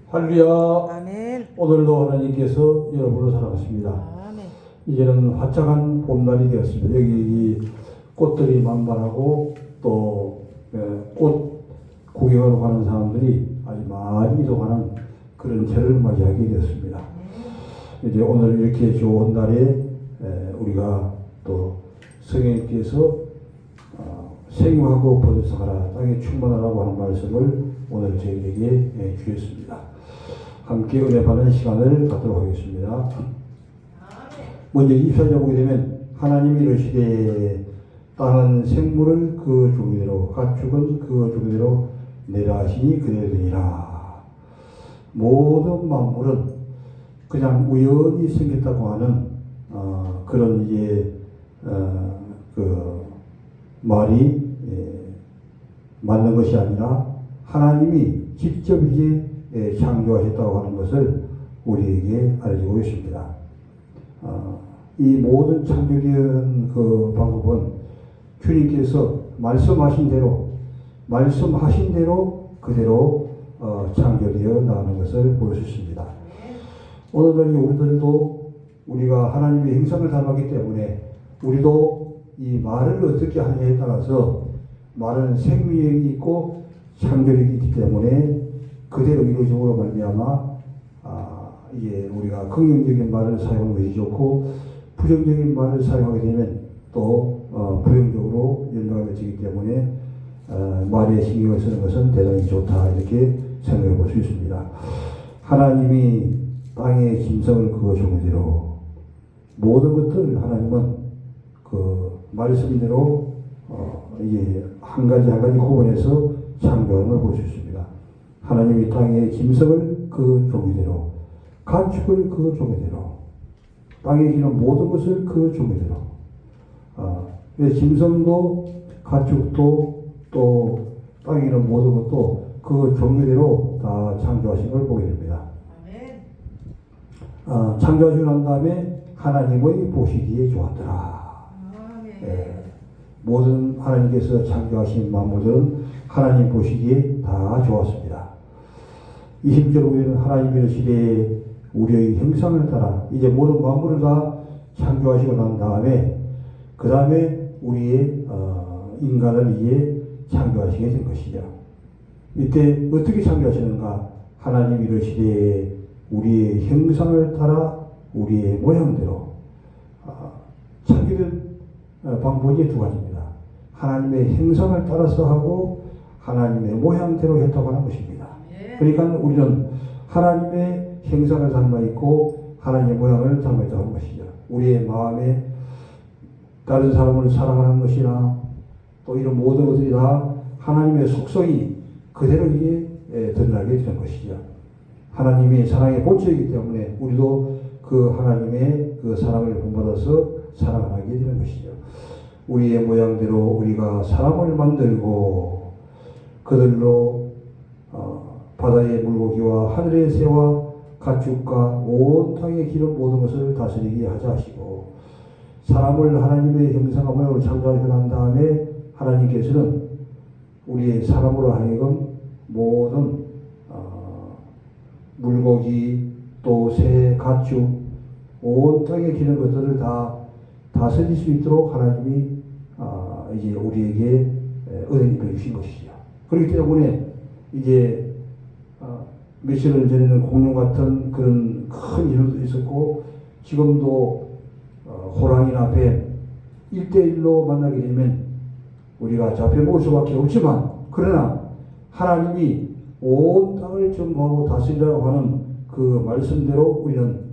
할렐루야. 아멘. 오늘도 하나님께서 여러분을 사랑하십니다. 아멘. 이제는 화창한 봄날이 되었습니다. 여기 이 꽃들이 만발하고 또 꽃 구경하러 가는 사람들이 아주 많이 이동하는 그런 절을 맞이하게 되었습니다. 이제 오늘 이렇게 좋은 날에 우리가 또 성령께서 생육하고 번성하라 땅에 충만하라고 하는 말씀을 오늘 저희에게 주셨습니다. 함께 은혜 받는 시간을 갖도록 하겠습니다. 먼저 24절 보게 되면 하나님이 이르시되 땅은 생물을 그 종류대로 가축은 그 종류대로 내라 하시니 그대로 되니라. 모든 만물은 그냥 우연히 생겼다고 하는 그런 이제 그 말이 맞는 것이 아니라 하나님이 직접 이제 창조하셨다고 하는 것을 우리에게 알려주고 있습니다. 이 모든 창조된 그 방법은 주님께서 말씀하신 대로 그대로 창조되어 나가는 것을 볼 수 있습니다. 오늘은 우리들도 우리가 하나님의 형상을 닮았기 때문에 우리도 이 말을 어떻게 하느냐에 따라서 말은 생명력이 있고 창조력이 있기 때문에 그대로 이루어짐으로 말미암아 이제 우리가 긍정적인 말을 사용하는 것이 좋고 부정적인 말을 사용하게 되면 또 부정적으로 연관이 맺히기 때문에 말에 신경을 쓰는 것은 대단히 좋다 이렇게 생각해 볼 수 있습니다. 하나님이 땅의 짐승을 그 종대로 모든 것들을 하나님은 그 말씀대로 이게 한 가지 구분해서 창조하는 걸 볼 수 있습니다. 하나님이 땅의 짐승을 그 종대로 가축을 그 종대로 땅에 기는 모든 것을 그 종대로 짐승도 가축도 또 땅에 있는 모든 것도 그 종류대로 다 창조하신 걸 보게 됩니다. 창조하시고 난 다음에 하나님의 보시기에 좋았더라. 모든 하나님께서 창조하신 만물들은 하나님 보시기에 다 좋았습니다. 20절 보면 하나님이 이르시되 우리의 형상을 따라 이제 모든 만물을 다 창조하시고 난 다음에 그 다음에 우리의 인간을 이제 창조하시게 된 것이죠. 이때 어떻게 창조하시는가? 하나님이 이르시되 우리의 형상을 따라 우리의 모양대로 창조된 방법이 두 가지입니다. 하나님의 형상을 따라서 하고 하나님의 모양대로 했다고 하는 것입니다. 그러니까 우리는 하나님의 형상을 닮아 있고 하나님의 모양을 닮아 있다고 하는 것이죠. 우리의 마음에 다른 사람을 사랑하는 것이나 또 이런 모든 것들이 다 하나님의 속성이 그대로 이게 드러나게 되는 것이죠. 하나님이 사랑의 본체이기 때문에 우리도 그 하나님의 그 사랑을 본받아서 사랑을 하게 되는 것이죠. 우리의 모양대로 우리가 사람을 만들고 그들로 바다의 물고기와 하늘의 새와 가축과 온 땅에 기는 모든 것을 다스리게 하자 하시고 사람을 하나님의 형상과 모양으로 창조하시고 난 다음에 하나님께서는 우리의 사람으로 하여금 모든 물고기 또 새, 가축 온 땅에 기는 것들을 다 다스릴 수 있도록 하나님이 이제 우리에게 은혜를 베주신 것이죠. 그렇기 때문에 이제 며칠 전에는 공룡 같은 그런 큰 일도 있었고 지금도 호랑이나 뱀 1대1로 만나게 되면 우리가 잡혀먹을 수밖에 없지만 그러나 하나님이 온 땅을 점거하고 다스리라고 하는 그 말씀대로 우리는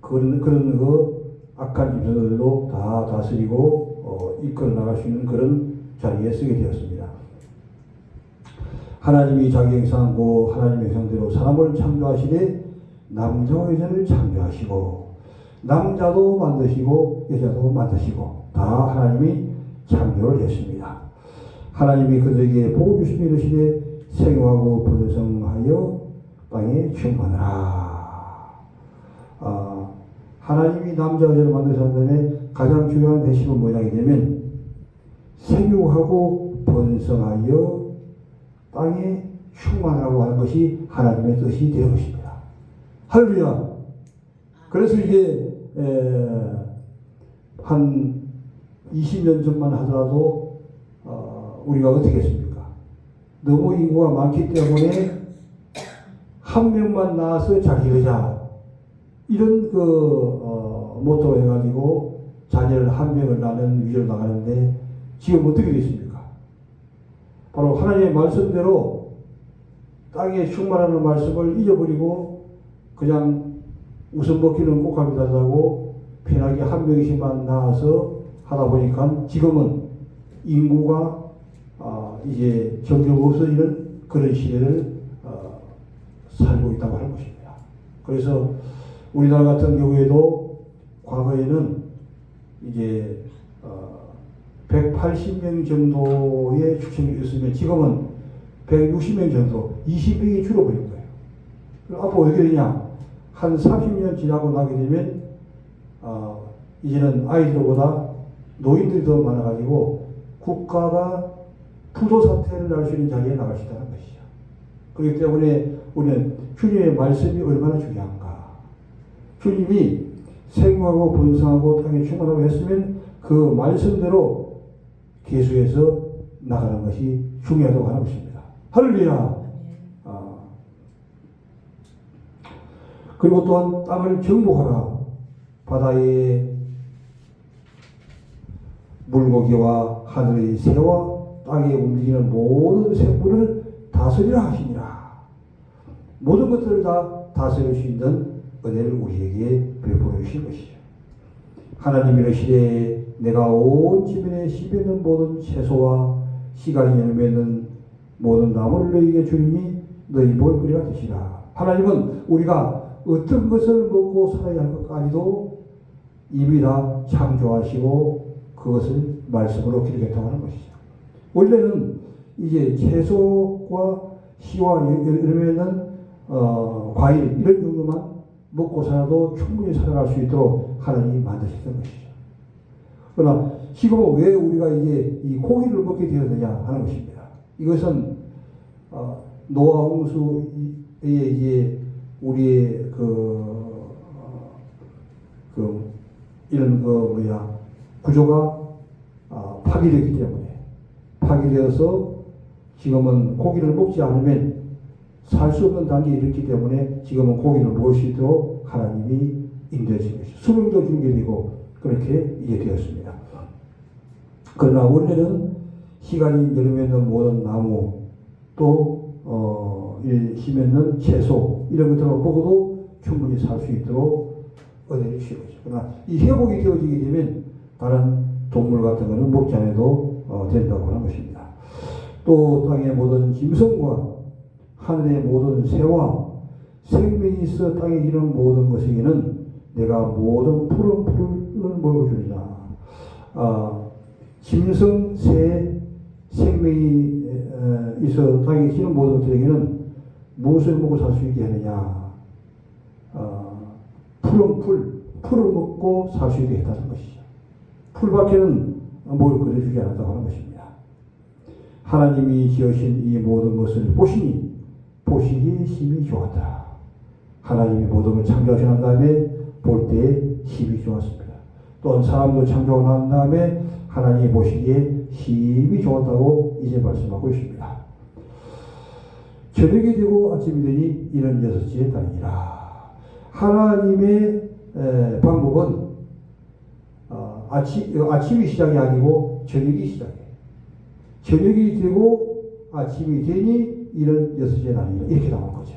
그런 그 악한 짐승들도 다 다스리고 이끌어 나갈 수 있는 그런 자리에 서게 되었습니다. 하나님이 자기 형상고 하나님의 형상대로 사람을 창조하시되 남자와 여자를 창조하시고 남자도 만드시고 여자도 만드시고 다 하나님이 창조를 했습니다. 하나님이 그들에게 복을 주시며 이르시되 생육하고 번성하여 땅에 충만하라. 하나님이 남자와 여자를 만드신 다음에 가장 중요한 핵심은 뭐냐게 되면 생육하고 번성하여 땅에 충만하라고 하는 것이 하나님의 뜻이 되는 것입니다. 할렐루야. 그래서 이게 한 20년 전만 하더라도 우리가 어떻게 했습니까? 너무 인구가 많기 때문에 한 명만 나와서 잘 이루자, 이런 모토로 해가지고 자녀를 한 명을 낳는 위로 나가는데 지금 어떻게 됐습니까? 바로 하나님의 말씀대로 땅에 충만하는 말씀을 잊어버리고 그냥 웃음 먹기는 꼭합니다라고 편하게 한 명씩만 나와서 하다 보니까 지금은 인구가 이제 점점 없어지는 그런 시대를 살고 있다고 하는 것입니다. 그래서 우리나라 같은 경우에도 과거에는 이제 180명 정도의 출생률이 있으면 지금은 160명 정도, 20명이 줄어버린 거예요. 그럼 앞으로 어떻게 되냐? 한 30년 지나고 나게 되면 이제는 아이들보다 노인들이 더 많아가지고 국가가 부도 사태를 날 수 있는 자리에 나갈 수 있다는 것이죠. 그렇기 때문에 우리는 주님의 말씀이 얼마나 중요한가. 주님이 생육하고 번성하고 땅에 충만하고 했으면 그 말씀대로 계속해서 나가는 것이 중요하다고 하는 것입니다. 할렐루야. 그리고 또한 땅을 정복하라. 바다의 물고기와 하늘의 새와 땅에 움직이는 모든 생물을 다스리라 하시니라. 모든 것들을 다 다스릴 수 있는 은혜를 우리에게 베풀어 주신 것이죠. 하나님 이르시되 내가 온 지면에 심있는 모든 채소와 시간이 열매는 모든 나무를 너희에게 주리니 너희 먹을거리가 되시라. 하나님은 우리가 어떤 것을 먹고 살아야 할 것까지도 이미 다 창조하시고 그것을 말씀으로 기록했다고 하는 것이죠. 원래는 이제 채소와 씨와 열매는 과일 이런 정도만 먹고 살아도 충분히 살아갈 수 있도록 하나님이 만드셨던 것이죠. 그러나 지금은 왜 우리가 이제 이 고기를 먹게 되었느냐 하는 것입니다. 이것은 노아 홍수에 이제 우리의 이런 구조가 파괴되기 때문에, 파괴되어서 지금은 고기를 먹지 않으면 살 수 없는 단계에 이르기 때문에 지금은 고기를 먹을 수 있도록 하나님이 인도해 주신 것이죠. 수명도 주게 되고 그렇게 이제 되었습니다. 그러나 원래는 시간이 열매는 모든 나무 또 심있는 채소 이런 것들을 먹어도 충분히 살 수 있도록 은혜를 주신 거죠. 그러나 이 회복이 되어지게 되면 다른 동물 같은 것은 먹지 않아도 된다고 하는 것입니다. 또 땅의 모든 짐승과 하늘의 모든 새와 생명이 있어 땅에 기는 모든 것에게는 내가 모든 푸른 풀을 먹어주리라. 짐승, 새, 생명이 있어 땅에 기는 모든 것들에게는 무엇을 먹고 살 수 있게 하느냐. 푸른 풀을 먹고 살 수 있게 했다는 것이죠. 풀밖에는 뭘 그려주지 않았다고 하는 것입니다. 하나님이 지으신 이 모든 것을 보시니 보시기에 힘이 좋았다. 하나님이 모든 걸 창조하신 다음에 볼 때에 힘이 좋았습니다. 또한 사람도 창조하고 난 다음에 하나님이 보시기에 힘이 좋았다고 이제 말씀하고 있습니다. 저녁이 되고 아침이 되니 이는 여섯째 달이니라. 하나님의 방법은 아침이 시작이 아니고 저녁이 시작이에요. 저녁이 되고 아침이 되니 이는 여섯째 날이라 이렇게 나온 거죠.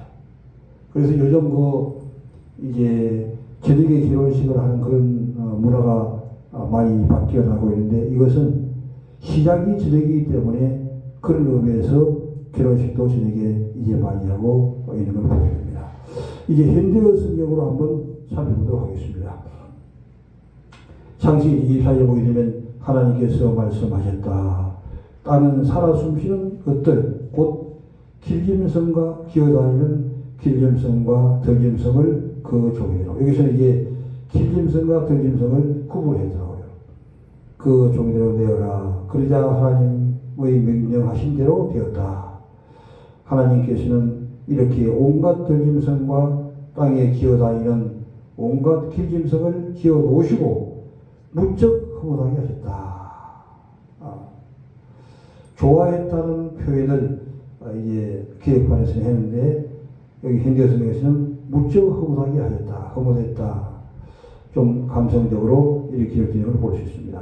그래서 요즘 이제 저녁에 결혼식을 하는 그런 문화가 많이 바뀌어 나가고 있는데 이것은 시작이 저녁이기 때문에 그런 의미에서 결혼식도 저녁에 이제 많이 하고 있는 걸 보게 됩니다. 이제 현대어 성경으로 한번 살펴보도록 하겠습니다. 창세기 24장에 보게 되면 하나님께서 말씀하셨다. 땅은 살아 숨쉬는 것들 곧 길짐승과 기어다니는 길짐승과 들짐승을 그 종이되라. 여기서는 이제 길짐승과 들짐승을 구분하더라고요. 그 종이대로 내어라. 그러자 하나님의 명령하신 대로 되었다. 하나님께서는 이렇게 온갖 들짐승과 땅에 기어다니는 온갖 길짐승을 지어 놓으시고 무척 허무하게 하셨다. 좋아했다는 표현을 이제 기획판에서는 했는데 여기 현대 성경에서는 무척 허무하게 하셨다. 허무했다. 좀 감성적으로 이렇게 기록되는 걸 볼 수 있습니다.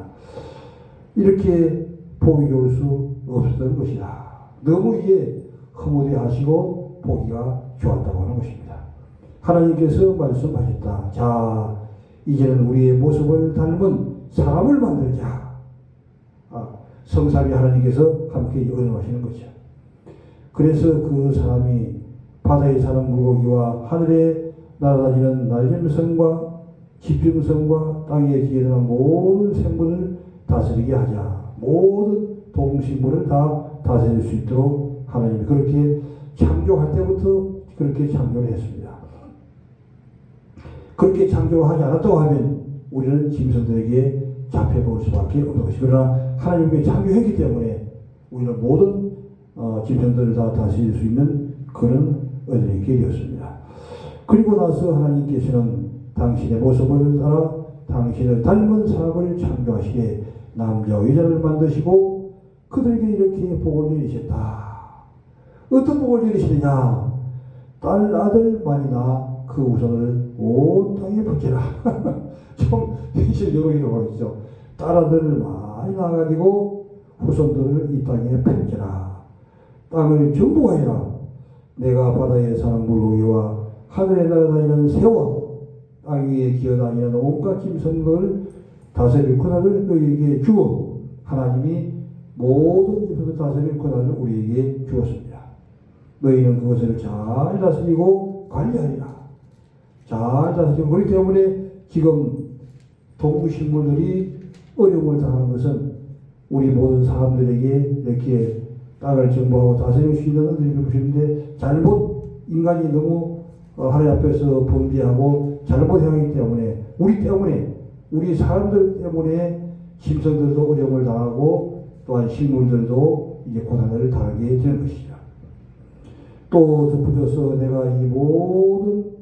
이렇게 보기 좋을 수 없었던 것이다. 너무 이게 허무해 하시고 보기가 좋았다고 하는 것입니다. 하나님께서 말씀하셨다. 자, 이제는 우리의 모습을 닮은 사람을 만들자. 성삼위 하나님께서 함께 언어하시는 거죠. 그래서 그 사람이 바다에 사는 물고기와 하늘에 날아다니는 날짐승과 집중성과 땅에 기어다니는 모든 생물을 다스리게 하자. 모든 동식물을 다 다스릴 수 있도록 하나님이 그렇게 창조할 때부터 그렇게 창조를 했습니다. 그렇게 창조하지 않았다고 하면 우리는 짐승들에게 잡혀볼 수밖에 없는 것이. 그러나 하나님께 창조했기 때문에 우리는 모든 짐승들을 다 다스릴 수 있는 그런 은혜의 길이었습니다. 그리고 나서 하나님께서는 당신의 모습을 따라 당신을 닮은 사람을 창조하시게 남자와 여자를 만드시고 그들에게 이렇게 복을 내리셨다. 어떤 복을 내리시느냐? 딸 아들 많이 낳아 그 우선을 온 땅에 퍼져라. 좀 현실적으로 이루어지죠. 딸 아들을 많이 낳아가지고 후손들을 이 땅에 퍼져라. 땅을 정복하여라. 내가 바다에 사는 물고기와 하늘에 날아다니는 새와 땅 위에 기어다니는 온갖 짐승들을 다스릴 권한을 너희에게 주어 하나님이 모든 짐승을 다스릴 권한을 우리에게 주었습니다. 너희는 그것을 잘 다스리고 관리하리라. 잘 다스리고 그렇기 때문에 지금 동식물들이 어려움을 당하는 것은 우리 모든 사람들에게 이렇게 땅을 정복하고 다스릴 수 있는 은혜를 주시는데 잘못 인간이 너무 하나님 앞에서 범죄하고 잘못 행하기 때문에 우리 사람들 때문에 짐승들도 어려움을 당하고 또한 식물들도 이제 고난을 당하게 되는 것이죠. 또 덧붙여서 내가 이 모든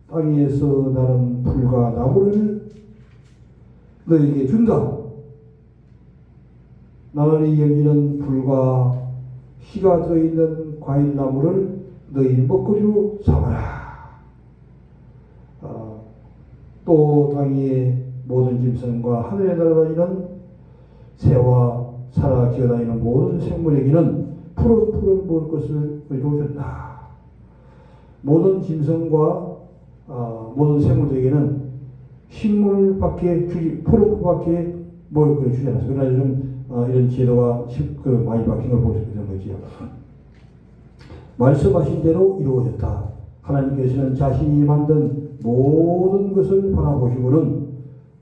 땅 위에서 나는 풀과 나무를 너에게 준다. 나날이 열리는 풀과 씨가 들어있는 과일나무를 너희 먹거리로 삼아라. 또 땅 위에 모든 짐승과 하늘에 날아다니는 새와 살아 기어다니는 모든 생물에게는 푸른 먹을 것을 주었다. 모든 짐승과 모든 생물들에게는 식물밖에 주지 푸른 것밖에 먹을 것을 주지 않았어요. 그러나 요즘 이런 제도가 많이 바뀐 걸 볼 수 있는 거지요. 말씀하신 대로 이루어졌다. 하나님께서는 자신이 만든 모든 것을 바라보시고는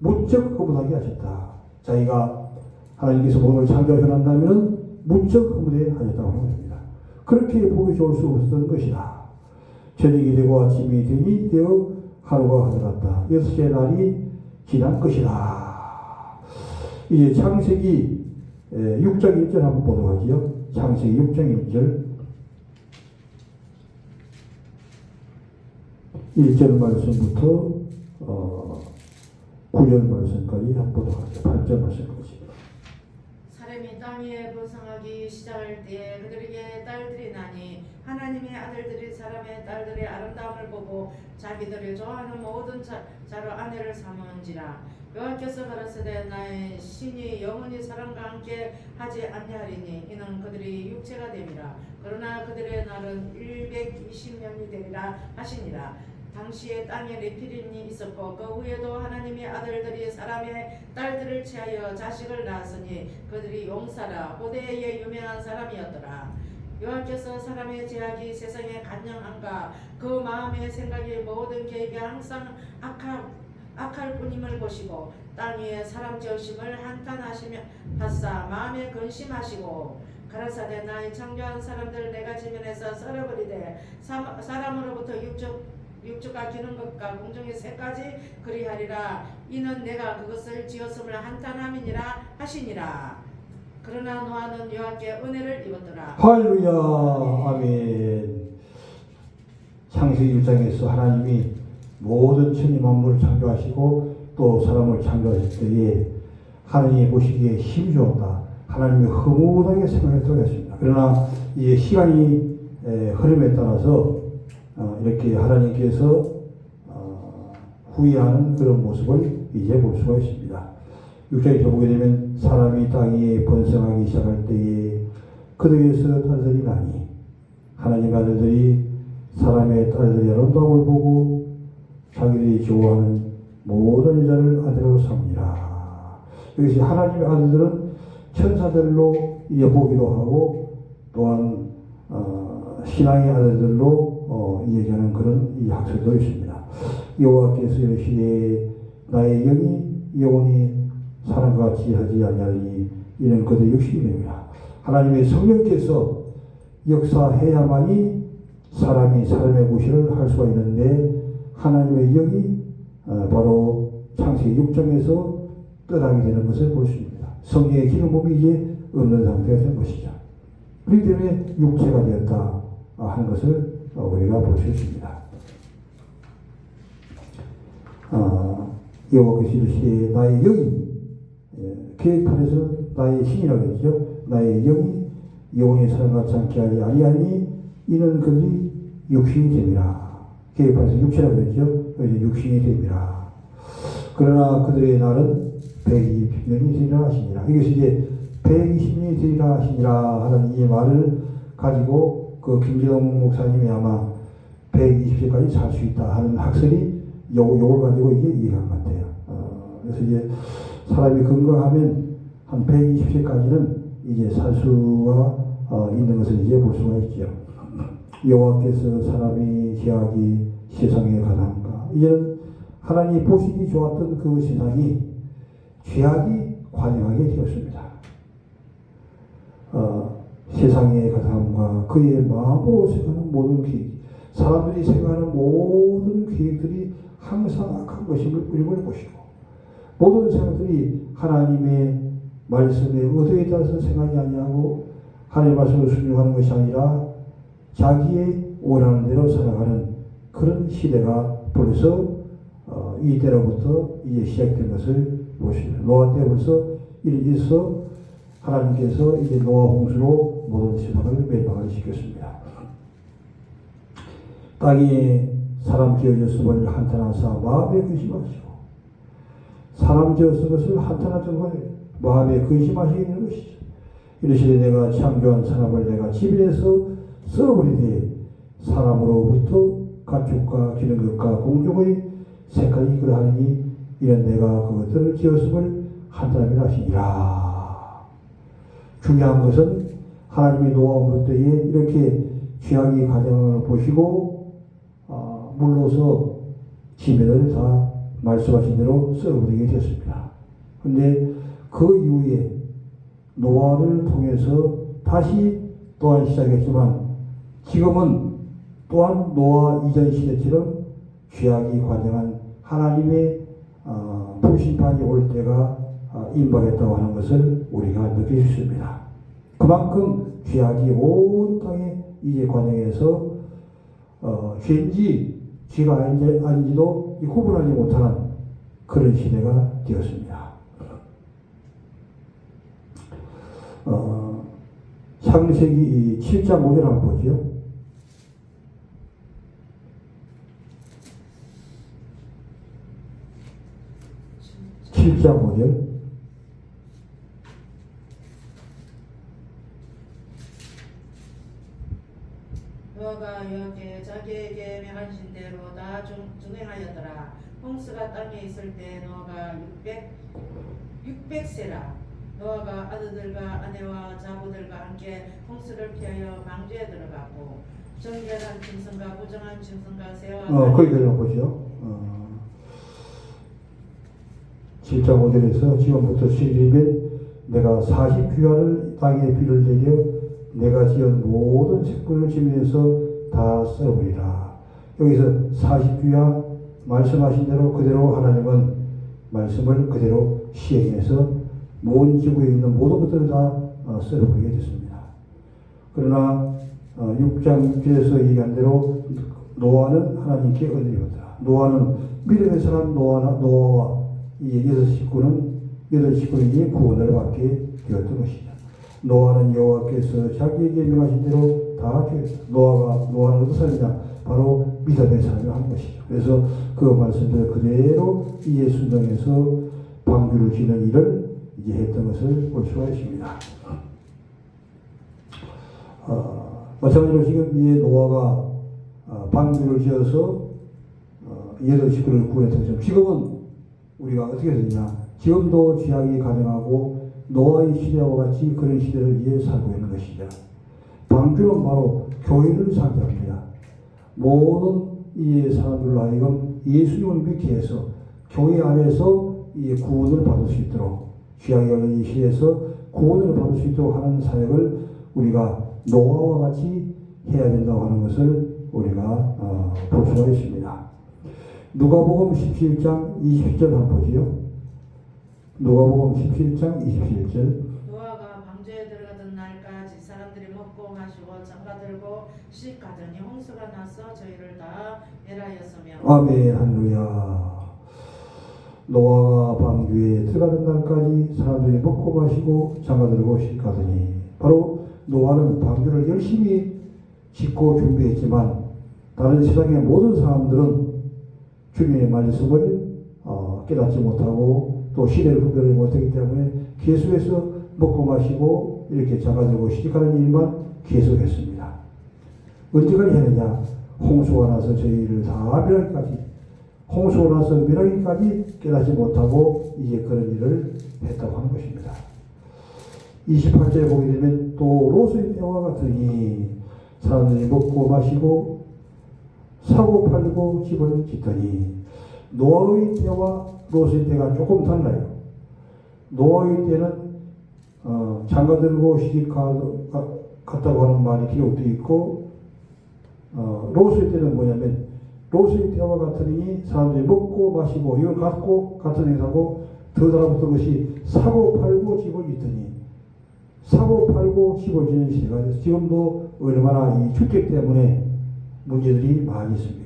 무척 허무하게 하셨다. 자기가 하나님께서 모든 걸 창조하셔 난다면 무척 허무하게 하셨다고 하는 것입니다. 그렇게 보기 좋을 수 없었던 것이다. 저녁이 되고 아침이 되니 되어 하루가 흘러갔다. 6째 날이 지난 것이다. 이제 창세기 6장 1절 한번 보도록 하지요. 창세기 6장 1절 1절 말씀부터 9절 말씀까지 한번 보도록 하죠. 8절 말씀까지. 사람이 땅 위에 번성하기 시작할 때에 그들에게 딸들이 나니 하나님의 아들들이 사람의 딸들의 아름다움을 보고 자기들을 좋아하는 모든 자로 아내를 삼은지라. 여호와께서 가라사대 나의 신이 영원히 사람과 함께 하지 아니하리니 이는 그들이 육체가 됨이라. 그러나 그들의 날은 120년이 되리라 하시니라. 당시에 땅에 네피림이 있었고 그 후에도 하나님의 아들들이 사람의 딸들을 취하여 자식을 낳았으니 그들이 용사라 고대의 유명한 사람이었더라. 여호와께서 사람의 제약이 세상에 간영한가 그 마음의 생각이 모든 계획이 항상 악할 뿐임을 보시고 땅 위에 사람 지으심을 한탄하시며 하사 마음에 근심하시고 가라사대 나의 창조한 사람들 내가 지면에서 썰어버리되 사람으로부터 육주가 기는 것과 공중의 새까지 그리하리라. 이는 내가 그것을 지었음을 한탄함이니라 하시니라. 그러나 노아는 여호와께 은혜를 입었더라. 할렐루야. 아멘. 창세기 1장에서 하나님이 모든 천지 만물을 창조하시고 또 사람을 창조하실 때에 하나님이 보시기에 힘이 좋았다. 하나님이 허무하게 생각했다고 했습니다. 그러나 이제 시간이 흐름에 따라서 이렇게 하나님께서 후회하는 그런 모습을 이제 볼 수가 있습니다. 6장에서 보게 되면 사람이 땅 위에 번성하기 시작할 때에 그들에서 딸들이 나니 하나님 아들들이 사람의 딸들이 아름다움을 보고 자기들이 좋아하는 모든 여자를 아들로 삼니라. 여기서 하나님의 아들들은 천사들로 이제 보기도 하고 또한 신앙의 아들들로 얘기하는 그런 이 학설도 있습니다. 여호와께서 이르시되 나의 영이 영원히 사람과 같이 하지 아니하리니 이는 그들의 육신이 됩니다. 하나님의 성령께서 역사해야만이 사람이 사람의 구실을 할 수가 있는데 하나님의 영이 바로 창세기 6장에서 떠나게 되는 것을 볼 수 있습니다. 성령의 기름 부음이 이제 없는 상태가 된 것이죠. 그렇기 때문에 육체가 되었다 하는 것을 우리가 볼 수 있습니다. 여호와께서 이르시되 나의 영이 계획판에서는 나의 신이라고 했죠. 나의 영이 영혼의 사람과 않게 하지 아니하니 이는 그들이 육신이 됨이라. 계획판에서 육체라고 했죠. 이제 육신이 됨이라. 그러나 그들의 날은 120년이 되리라 하시니라. 이것이 이제 120년이 되리라 하시니라 하는 이 말을 가지고 그 김재동 목사님이 아마 120세까지 살 수 있다 하는 학설이 요걸 가지고 이게 이해한 것 같아요. 그래서 이제 사람이 건강하면 한 120세까지는 이제 살 수가 있는 것을 이제 볼 수가 있죠. 여호와께서 사람이 죄악이 세상에 가난가. 이제는 하나님이 보시기 좋았던 그 세상이 죄악이 관영하게 되었습니다. 세상의 가담과 그의 마음으로 생각하는 모든 계획, 사람들이 생각하는 모든 계획들이 항상 악한 것임을 우리를 보시고 모든 생각들이 하나님의 말씀의 의도에 따라서 생각이 아니하고 하나님의 말씀을 순종하는 것이 아니라 자기의 원하는 대로 살아가는 그런 시대가 벌써 이때로부터 이제 시작된 것을 보십니다. 노아 때 벌써 일이 있어 하나님께서 이제 노아 홍수로 모든 세상을 멸망을 시켰습니다. 땅에 사람 지어졌음을 한탄하사 마음에 근심하시고 사람 지었은 것을 한탄할 정도로 마음에 근심하시게 되는 것이죠. 이르시되 내가 창조한 사람을 내가 지면에서 썰어버리되 사람으로부터 가축과 기능것과 공중의 색깔이 그러하니 이는 내가 그것들을 지었음을 한탄함이라 하시니라. 중요한 것은 하나님이 노아 홍수 때에 이렇게 죄악의 과정을 보시고 물로서 지면을 다 말씀하신 대로 썰어버리게 되었습니다. 그런데 그 이후에 노아를 통해서 다시 또한 시작했지만 지금은 또한 노아 이전 시대처럼 죄악이 관영한 하나님의 불심판이 올 때가 임박했다고 하는 것을 우리가 느낄 수 있습니다. 그만큼 죄악이 온 땅에 이제 관영해서 죄인지 죄가 아닌지도 구분하지 못하는 그런 시대가 되었습니다. 창세기 7장 5절 한번 보죠. 7장 5절. 노아가 여호와께 자기에게 명하신 대로 다 준행하였더라. 홍수가 땅에 있을 때 노아가 600세라. 노아가 아들들과 아내와 자부들과 함께 홍수를 피하여 망주에 들어가고 정결한 짐승과 부정한 짐승과 새와 거기까지 보죠. 7장 5절에서 지금부터 시리면 내가 40규야를 땅에 비를 내려 내가 지은 모든 색분을 지면에서 다 썰어버리라. 여기서 40규야 말씀하신 대로 그대로 하나님은 말씀을 그대로 시행해서 모든 지구에 있는 모든 것들을 다 썰어버리게 됐습니다. 그러나 6장 6절에서 얘기한 대로 노아는 하나님께 은혜를 받더라. 노아는 믿음의 사람 노아와 이 여덟 식구는 이 구원을 받게 되었던 것이죠. 노아는 여호와께서 자기에게 명하신 대로 다 죽였다. 노아는 어떤 사람이냐? 바로 믿음의 사람을 한 것이죠. 그래서 그 말씀대로 그대로 이에 순종해서 방주를 지는 일을 이제 했던 것을 볼 수가 있습니다. 마찬가지로 지금 이에 노아가 방주를 지어서 여덟 식구를 구했던 것처럼 지금은 우리가 어떻게 되냐? 지금도 죄악이 가능하고 노아의 시대와 같이 그런 시대를 이제 살고 있는 것이죠. 방주는 바로 교회를 상징합니다. 모든 이 사람들로 하여금 예수님을 믿게 해서 교회 안에서 이 구원을 받을 수 있도록 죄악이 걸린 이 시대에서 구원을 받을 수 있도록 하는 사역을 우리가 노아와 같이 해야 된다고 하는 것을 우리가 볼 수가 있습니다. 누가복음 17장 20절 한번 보지요. 누가복음 17장 27절. 노아가 방주에 들어가던 날까지 사람들이 먹고 마시고 장가들고 시집가더니 홍수가 나서 저희를 다 멸하였으며. 아멘. 할렐루야. 노아가 방주에 들어가던 날까지 사람들이 먹고 마시고 장가들고 시집가더니, 바로 노아는 방주를 열심히 짓고 준비했지만 다른 세상의 모든 사람들은 주님의 말씀을 깨닫지 못하고 또 시대를 분별하지 못하기 때문에 계속해서 먹고 마시고 이렇게 장가들고 시집가는 일만 계속했습니다. 언제까지 했느냐? 홍수가 나서 저희를 다 멸하기까지, 홍수가 나서 멸하기까지 깨닫지 못하고 이제 그런 일을 했다고 하는 것입니다. 28절에 보게 되면 또 롯의 때와 같으니 사람들이 먹고 마시고 사고 팔고 집을 짓더니, 노아의 때와 롯의 때가 조금 달라요. 노아의 때는 장가들고 시집 갔다고 하는 말이 기록되어 있고, 롯의 때는 뭐냐면 롯의 때와 같으니 사람들이 먹고 마시고 이걸 갖고 같은 행사고, 더 달라붙은 것이 사고 팔고 집을 짓더니, 사고 팔고 집을 짓는 시대가 돼서 지금도 얼마나 이 주택 때문에 문제들이 많이 있습니까?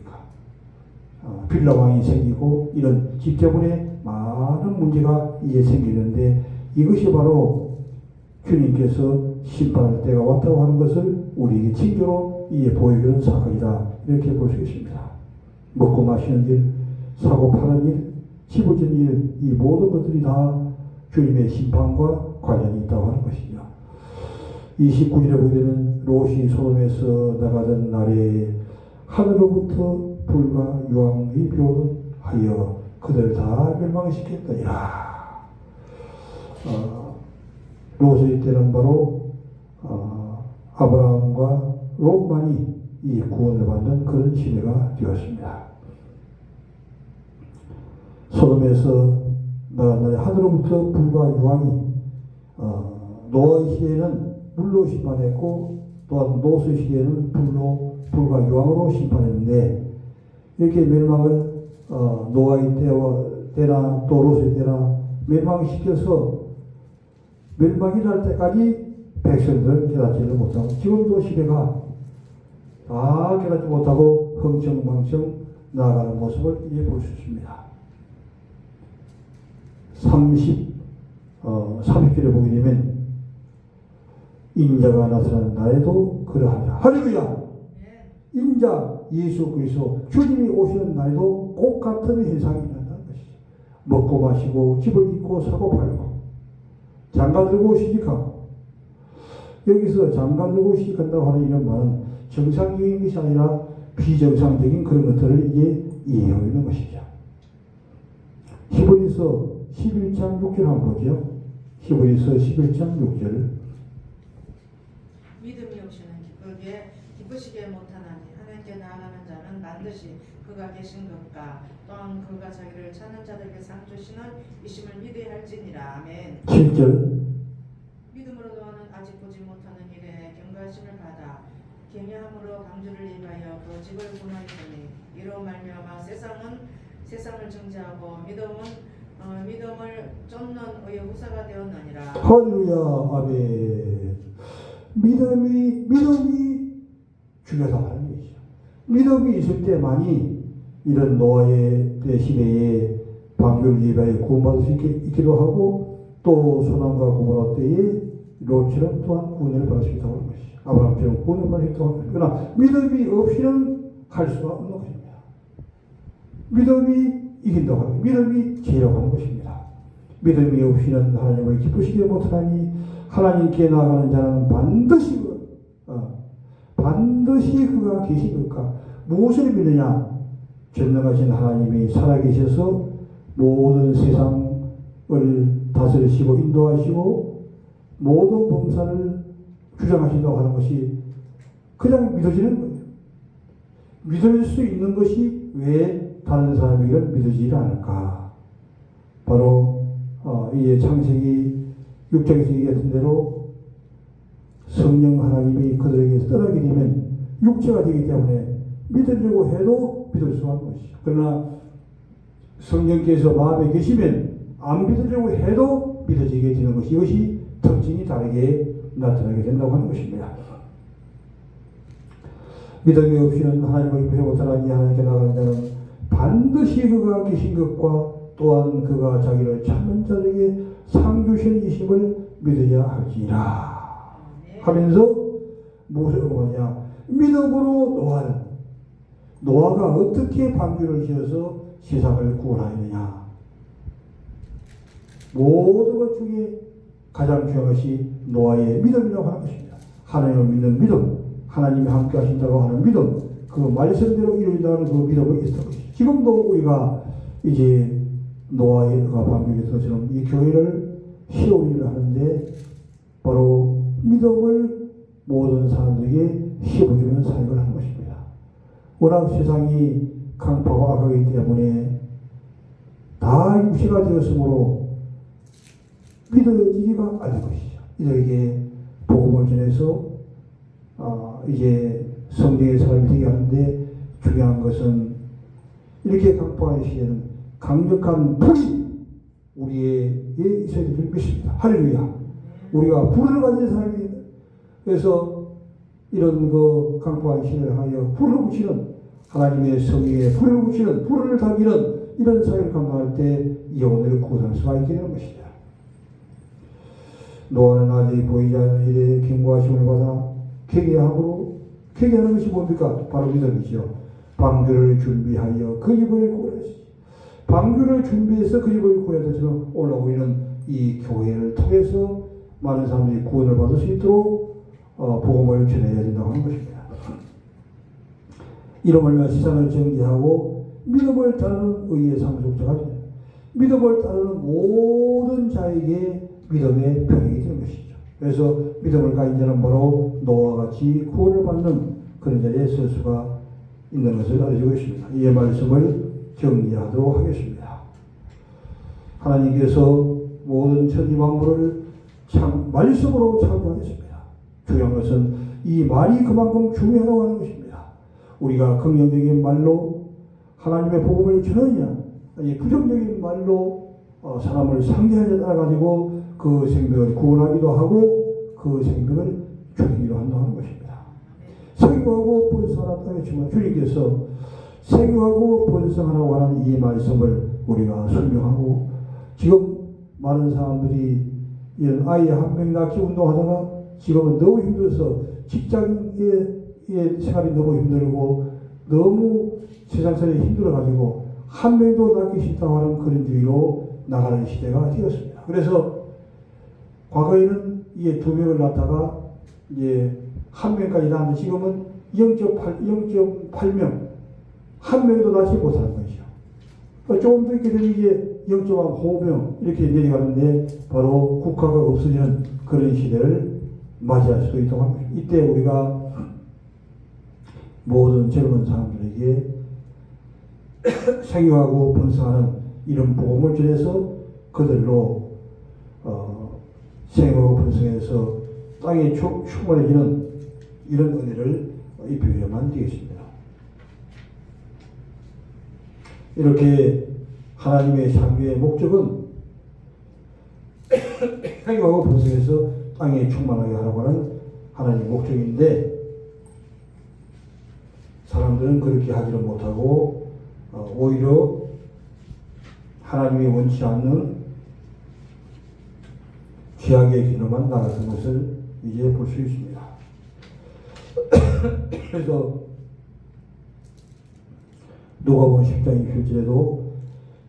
빌라왕이 생기고 이런 집 때문에 많은 문제가 이제 생기는데, 이것이 바로 주님께서 심판할 때가 왔다고 하는 것을 우리에게 징조로 이제 보여주는 사건이다, 이렇게 볼 수 있습니다. 먹고 마시는 일, 사고 파는 일, 집을 짓는 일, 이 모든 것들이 다 주님의 심판과 관련이 있다고 하는 것이죠. 29절에 보게 되면 롯이 소돔에서 나가던 날에 하늘로부터 불과 유황이 비오는 하여 그들 다 멸망시켰더니라. 롯의 때는 바로 아브라함과 롯만이 이 구원을 받는 그런 시대가 되었습니다. 소돔에서 나간 날에 하늘로부터 불과 유황이, 노아의 시대에는 물로 심판했고 또한 롯의 시대에는 불과 유황으로 심판했는데, 이렇게 멸망을 노아의 때나 또 롯의 때나 멸망시켜서 멸망이 날 때까지 백성들은 깨닫지를 못하고, 지금도 시대가 다 깨닫지 못하고 흥청망청 나아가는 모습을 이제 볼 수 있습니다. 30절에 보게 되면 인자가 나타나는 날에도 그러하리라. 할렐루야! 인자 예수 그리스도 주님이 오시는 날에도 꼭 같은 현상이 일어난다는 것이죠. 먹고 마시고 집을 짓고 사고 팔고 장가들고 시집가고, 여기서 장가들고 시집간다고 하는 이런 말은 정상적인 것이 아니라 비정상적인 그런 것들을 이제 이해하고 있는 것이죠. 히브리서 11장 6절 한번 보죠. 히브리서 11장 6절. 믿음이 없이는 기쁘시게 못하나니 하나님께 나아가는 자는 반드시 그가 계신 것과 또한 그가 자기를 찾는 자들에게 상 주시는 이심을 믿어야 할지니라. 아멘. 7절. 믿음으로 너는 아직 보지 못하는 일에 경각심을 받아 경외함으로 방주를 입하여 그 집을 구하였으니 이로 말미암아 세상을 정죄하고 믿음은 믿음을 쫓는 의의 후사가 되었느니라. 할렐루야. 아멘. 믿음이 중요하다고 하는 것이죠. 믿음이 있을 때만이 이런 노아의 시대에 방주를 예배하여 구원받을 수 있기도 하고, 또 소돔과 고모라 때에 롯처럼 또한 구원을 받을 수 있다고 하는 것이죠. 아브라함처럼 구원을 받을 수 있다고 하는 것이죠. 그러나 믿음이 없이는 갈 수가 없는 것입니다. 믿음이 이긴다고 하는, 믿음이 제라고 하는 것입니다. 믿음이 없이는 하나님을 기쁘시게 못하니 하나님께 나아가는 자는 반드시 그가 계신 것과 무엇을 믿느냐? 전능하신 하나님이 살아계셔서 모든 세상을 다스리시고 인도하시고 모든 범사를 주장하신다고 하는 것이 그냥 믿어지는 거예요. 믿을 수 있는 것이 왜 다른 사람에게는 믿어지지 않을까? 바로 이 창세기 6장에서 얘기했던 대로 성령 하나님이 그들에게 떠나게 되면 육체가 되기 때문에 믿으려고 해도 믿을 수 없는 것이죠. 그러나 성령께서 마음에 계시면 안 믿으려고 해도 믿어지게 되는 것이, 이것이 특징이 다르게 나타나게 된다고 하는 것입니다. 믿음이 없이는 하나님을 기쁘시게 못하나니 하나님께 나가는 자는 반드시 그가 계신 것과 또한 그가 자기를 찾는 자에게 상 주신 이심을 믿어야 할지라 하면서 무엇을 의미하냐? 믿음으로 노아가 어떻게 방주를 지어서 세상을 구원하였느냐? 모든 것 중에 가장 중요한 것이 노아의 믿음이라고 하는 것입니다. 하나님을 믿는 믿음, 하나님이 함께 하신다고 하는 믿음, 그 말씀대로 이루어진다는 그 믿음이 있었던 것이죠. 지금도 우리가 이제 노아가 방주에 서처럼 이 교회를 세우기를 하는데 바로 믿음을 모든 사람들에게 씌워주는 사역을 하는 것입니다. 워낙 세상이 강파고 악하기 때문에 다 육체가 되었으므로 믿어지지가 않는 것이죠. 이들에게 복음을 전해서 이제 성령의 사람이 되게 하는데 중요한 것은 이렇게 강파의 시에는 강력한 불이 우리에게 있어야 될 줄 믿습니다. 할렐루야. 우리가 불을 가진 사람이, 그래서 이런 그 강파의 신을 하여 불을 붙이는, 하나님의 성령에 불을 붙이는, 불을 다기는 이런 사역을 감당할 때 영혼을 구원할 수가 있게 되는 것이죠. 노아는 아직 보이지 않는 일에 경고하심을 받아 회개하는 것이 뭡니까? 바로 믿음이죠. 방주를 준비하여 그 집을 구원하시죠. 방주를 준비해서 그 집을 구원해서 올라오고 있는 이 교회를 통해서 많은 사람들이 구원을 받을 수 있도록 복음을 전해야 된다고 하는 것입니다. 이름을 위한 세상을 정죄하고 믿음을 따르는 의의 상속자가 됩니다. 믿음을 따르는 모든 자에게 믿음의 병이 되는 것이죠. 그래서 믿음을 가진 자는 바로 노아와 같이 구원을 받는 그런 자리에 설 수가 있는 것을 알려주고 있습니다. 이 말씀을 정리하도록 하겠습니다. 하나님께서 모든 천지 만물을 말씀으로 창조하셨습니다. 중요한 것은 이 말이 그만큼 중요하다고 하는 것입니다. 우리가 긍정적인 말로 하나님의 복음을 전하느냐, 아니 부정적인 말로 사람을 상대하려 따라가지고 그 생명을 구원하기도 하고 그 생명을 죽이기도 한다는 것입니다. 생육하고 번성하라 했지만 주님께서 생육하고 번성하라고 하는 이 말씀을 우리가 설명하고, 지금 많은 사람들이 이런 아이 한 명 낳기 운동하다가 지금은 너무 힘들어서 직장의 생활이 너무 힘들고 너무 세상살이 힘들어가지고 한 명도 낳기 싫다고 하는 그런 주의로 나가는 시대가 되었습니다. 그래서 과거에는 이게 2명을 낳다가 이제 1명까지 낳았는데 지금은 0.8명, 한 명도 낳지 못하는 것이죠. 조금 더 있게 되면 이제 0.5명 이렇게 내려가는데 바로 국가가 없어지는 그런 시대를 맞이할 수도 있다고 합니다. 이때 우리가 모든 젊은 사람들에게 생육하고 번성하는 이런 복음을 전해서 그들로 생육하고 번성해서 땅에 충만해지는 이런 은혜를 입혀야만 되겠습니다. 이렇게 하나님의 창조의 목적은 행하고 번성해서 땅에 충만하게 하라고 하는 하나님의 목적인데 사람들은 그렇게 하지를 못하고 오히려 하나님이 원치 않는 죄악의 길로만 나가는 것을 이제 볼 수 있습니다. 그래서 누가복음 10장 27절에도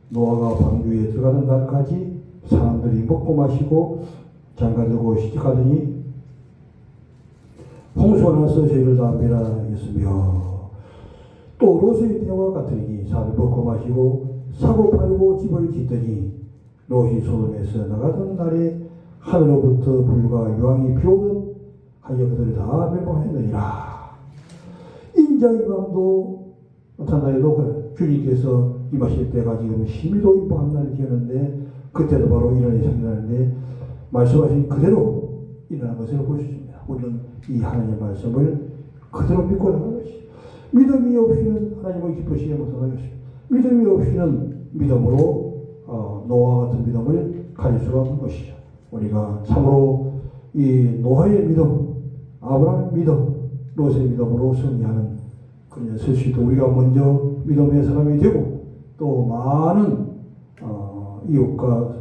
노아가 방주에 들어가는 날까지 사람들이 먹고 마시고 장가들고 시집가더니 홍수가 나서 저희를 다 멸하였으며 또 롯의 때와 같으니 사람을 먹고 마시고 사고 팔고 집을 짓더니 롯이 소돔에서 나가던 날에 하늘로부터 불과 유황이 비오듯 하여 그들을 다 멸망했느니라. 인자의 밤도 나타나에도 주님께서 임하실 때가 지금 심히도 임박한 날이 되었는데 그때도 바로 이런 일이 생기는데 말씀하신 그대로 일어난 것을 볼 수 있습니다. 우리는 이 하나님의 말씀을 그대로 믿고 나가는 것이 믿음이 없이는 하나님을 기쁘시게 못하겠습니다. 믿음이 없이는 믿음으로 노아와 같은 믿음을 가질 수가 없는 것이죠. 우리가 참으로 이 노아의 믿음, 아브라함의 믿음, 롯의 믿음으로 승리하는 그런 설 수 있도록 우리가 먼저 믿음의 사람이 되고 또 많은 이웃과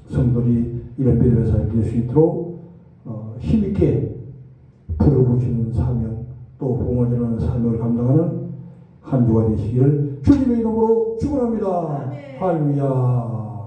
성도들이 이런 믿음의 사람이 될 수 있도록 힘있게 불을 붙이는 사명 또 복음을 전하는 사명을 감당하는 한 주가 되시기를 주님의 이름으로 축원합니다. 할렐루야.